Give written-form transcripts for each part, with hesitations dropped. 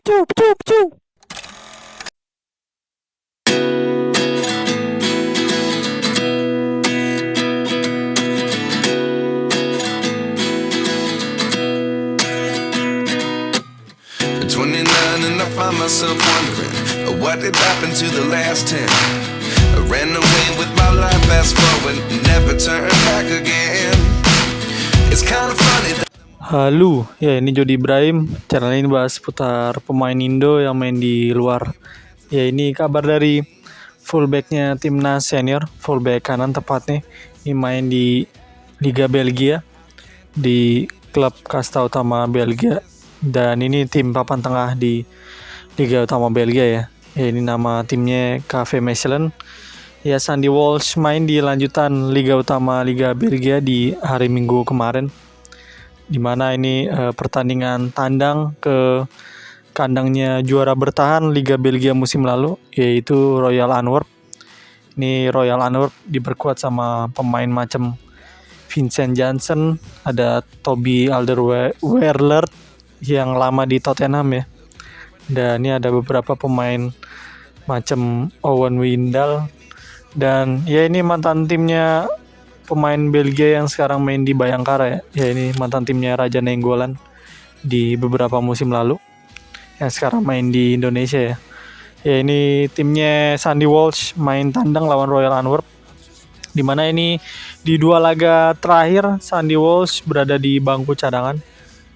Pecu, pecu, pecu. At 29 and I find myself wondering what did happen to the last 10. I ran away with my life, fast forward, never turn back again. It's kind of funny that Halo, ya ini Jody Ibrahim. Channel ini bahas putar pemain Indo yang main di luar. Ya ini kabar dari fullbacknya timnas senior, fullback kanan tepatnya. Ini main di Liga Belgia di klub kasta utama Belgia. Dan ini tim papan tengah di Liga Utama Belgia ya. Ya ini nama timnya KV Mechelen. Ya Sandy Walsh main di lanjutan Liga Utama Liga Belgia di hari Minggu kemarin. Di mana ini pertandingan tandang ke kandangnya juara bertahan Liga Belgia musim lalu, yaitu Royal Antwerp. Ini Royal Antwerp diperkuat sama pemain macam Vincent Janssen, ada Toby Alderweireld yang lama di Tottenham ya. Dan ini ada beberapa pemain macam Owen Wijndal, dan ya ini mantan timnya pemain Belgia yang sekarang main di Bayangkara ya. Ya ini mantan timnya Raja Nainggolan di beberapa musim lalu yang sekarang main di Indonesia ya. Ya ini timnya Sandy Walsh main tandang lawan Royal Antwerp, di mana ini di dua laga terakhir Sandy Walsh berada di bangku cadangan.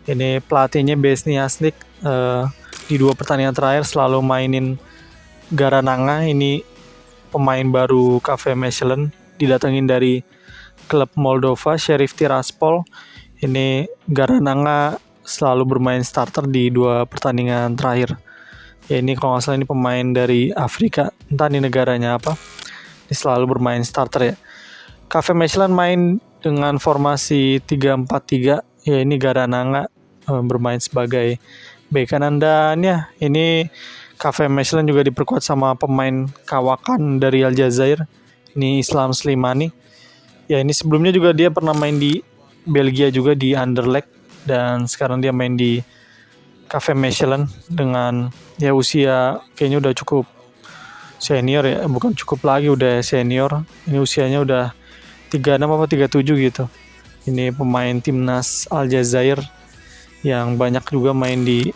Ini pelatihnya Besni Asnik di dua pertandingan terakhir selalu mainin Garananga. Ini pemain baru KV Mechelen didatengin dari klub Moldova Sheriff Tiraspol. Ini Garananga selalu bermain starter di dua pertandingan terakhir. Ya ini kalau nggak salah ini pemain dari Afrika, entah ini negaranya apa. Ini selalu bermain starter ya. KV Mechelen main dengan formasi 3-4-3. Ya ini Garananga bermain sebagai bek kanan, dan ya ini KV Mechelen juga diperkuat sama pemain kawakan dari Aljazair. Ini Islam Slimani. Ya ini sebelumnya juga dia pernah main di Belgia juga di Anderlecht, dan sekarang dia main di KV Mechelen dengan ya usia kayaknya udah cukup senior ya, bukan cukup lagi, udah senior. Ini usianya udah 36 apa 37 gitu. Ini pemain timnas Aljazair yang banyak juga main di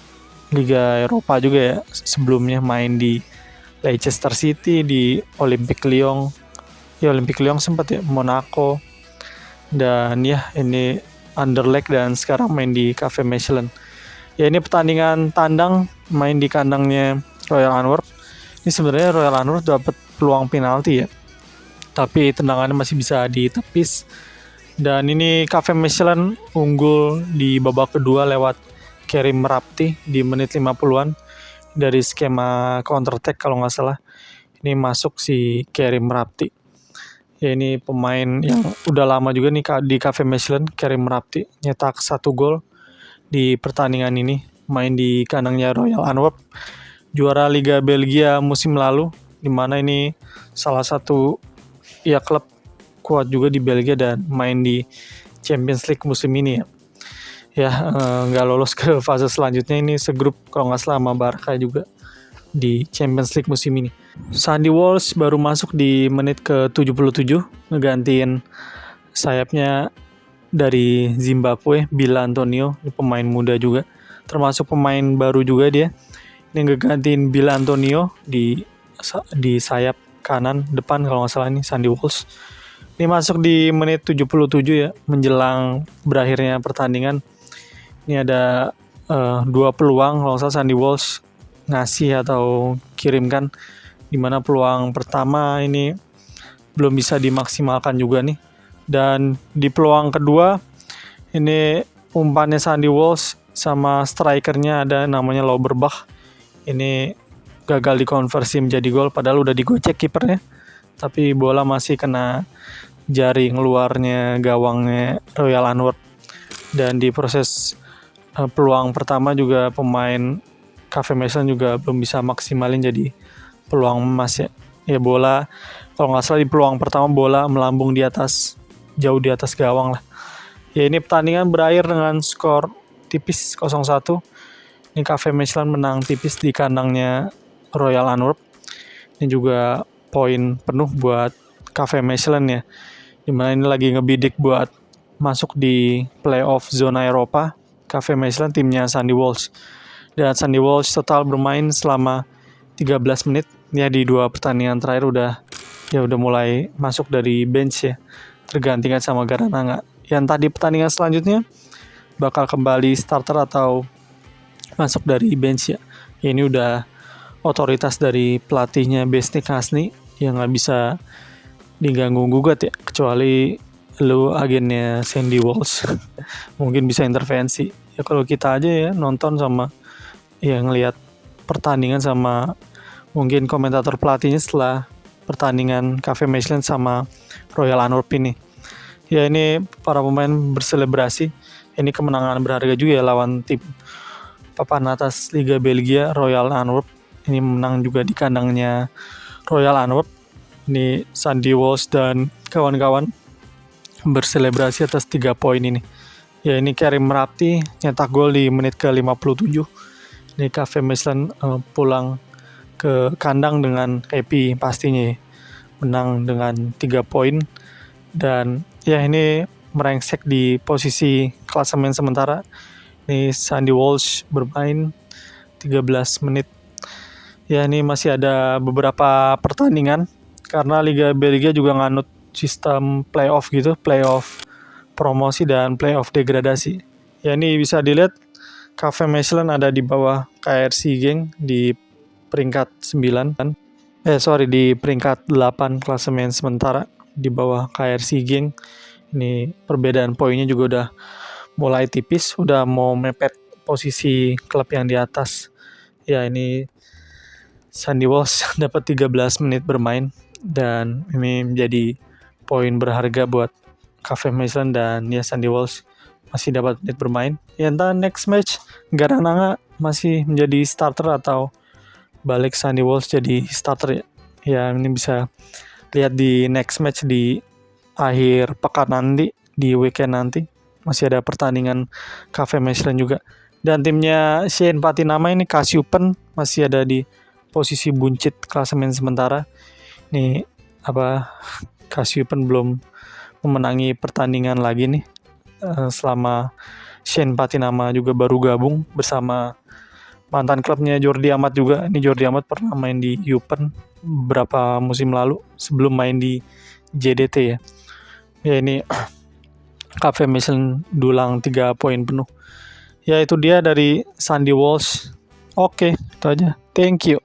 Liga Eropa juga ya. Sebelumnya main di Leicester City, di Olympique Lyon. Ya Olympique Lyon sempat ya, Monaco, dan ya ini Anderlecht, dan sekarang main di KV Mechelen. Ya ini pertandingan tandang main di kandangnya Royal Antwerp. Ini sebenarnya Royal Antwerp dapat peluang penalti ya, tapi tendangannya masih bisa ditepis. Dan ini KV Mechelen unggul di babak kedua lewat Kerim Rapti di menit 50-an dari skema counter attack kalau nggak salah. Ini masuk si Kerim Rapti. Ya ini pemain yang udah lama juga nih di KV Mechelen, Kerim Rapti, nyetak 1 gol di pertandingan ini, main di kandangnya Royal Antwerp, juara Liga Belgia musim lalu, di mana ini salah satu ya klub kuat juga di Belgia dan main di Champions League musim ini ya. Ya nggak lolos ke fase selanjutnya, ini segrup kalau nggak salah sama Barca juga di Champions League musim ini. Sandy Walsh baru masuk di menit ke-77 ngegantiin sayapnya dari Zimbabwe, Bila Antonio. Ini pemain muda juga, termasuk pemain baru juga dia. Ini ngegantiin Bila Antonio di sayap kanan depan kalau nggak salah ini Sandy Walsh. Ini masuk di menit 77 ya, menjelang berakhirnya pertandingan. Ini ada 2 peluang kalau nggak salah Sandy Walsh ngasih atau kirimkan, dimana peluang pertama ini belum bisa dimaksimalkan juga nih, dan di peluang kedua ini umpannya Sandy Walsh sama strikernya ada namanya Lauberbach, ini gagal dikonversi menjadi gol, padahal udah digocek kipernya, tapi bola masih kena jaring luarnya gawangnya Royal Antwerp. Dan di proses peluang pertama juga pemain KV Mechelen juga belum bisa maksimalin jadi peluang emas ya. Ya bola kalau nggak salah di peluang pertama bola melambung di atas, jauh di atas gawang lah. Ya ini pertandingan berakhir dengan skor tipis 0-1. Ini Cafe Michelin menang tipis di kandangnya Royal Antwerp. Ini juga poin penuh buat Cafe Michelin ya. Dimana ini lagi ngebidik buat masuk di playoff zona Eropa. Cafe Michelin timnya Sandy Walsh. Dan Sandy Walsh total bermain selama 13 menit. Ya di 2 pertandingan terakhir udah mulai masuk dari bench ya. Tergantikan sama Garananga. Yang tadi pertandingan selanjutnya bakal kembali starter atau masuk dari bench ya. Ini udah otoritas dari pelatihnya Besnik Hasni yang nggak bisa diganggu gugat ya, kecuali lu agennya Sandy Walsh mungkin bisa intervensi ya. Kalau kita aja ya nonton sama ya ngelihat pertandingan sama mungkin komentator pelatihnya setelah pertandingan Cafe Michelin sama Royal Antwerp ini ya, ini para pemain berselebrasi. Ini kemenangan berharga juga ya lawan tim papan atas Liga Belgia Royal Antwerp. Ini menang juga di kandangnya Royal Antwerp. Ini Sandy Walsh dan kawan-kawan berselebrasi atas 3 poin ini. Ya ini Karim Merapti nyetak gol di menit ke-57. Ini Cafe Michelin pulang ke kandang dengan happy pastinya ya. Menang dengan 3 poin. Dan ya ini merengsek di posisi klasemen sementara. Ini Sandy Walsh bermain 13 menit. Ya ini masih ada beberapa pertandingan karena Liga Belgia juga nganut sistem playoff gitu, playoff promosi dan playoff degradasi. Ya ini bisa dilihat Cafe Michelin ada di bawah KRC Genk di peringkat 9 kan. Di peringkat 8 klasemen sementara di bawah KRC Genk. Ini perbedaan poinnya juga udah mulai tipis, udah mau mepet posisi klub yang di atas. Ya ini Sandy Walsh dapat 13 menit bermain dan ini menjadi poin berharga buat Cafe Michelin dan ya Sandy Walsh masih dapat menit bermain. Ya entah next match Garananga masih menjadi starter atau balik Sandy Walsh jadi starter ya. Ya ini bisa lihat di next match di akhir pekan nanti, di weekend nanti masih ada pertandingan Cafe Michelin juga. Dan timnya Shane Patinama ini Kasyupen masih ada di posisi buncit klasemen sementara. Ini Kasyupen belum memenangi pertandingan lagi nih selama Shane Patinama juga baru gabung bersama mantan klubnya Jordi Amat juga. Ini Jordi Amat pernah main di Eupen beberapa musim lalu sebelum main di JDT ya. Ya ini Cafe Michelin dulang 3 poin penuh. Ya itu dia dari Sandy Walsh. Oke, itu aja. Thank you.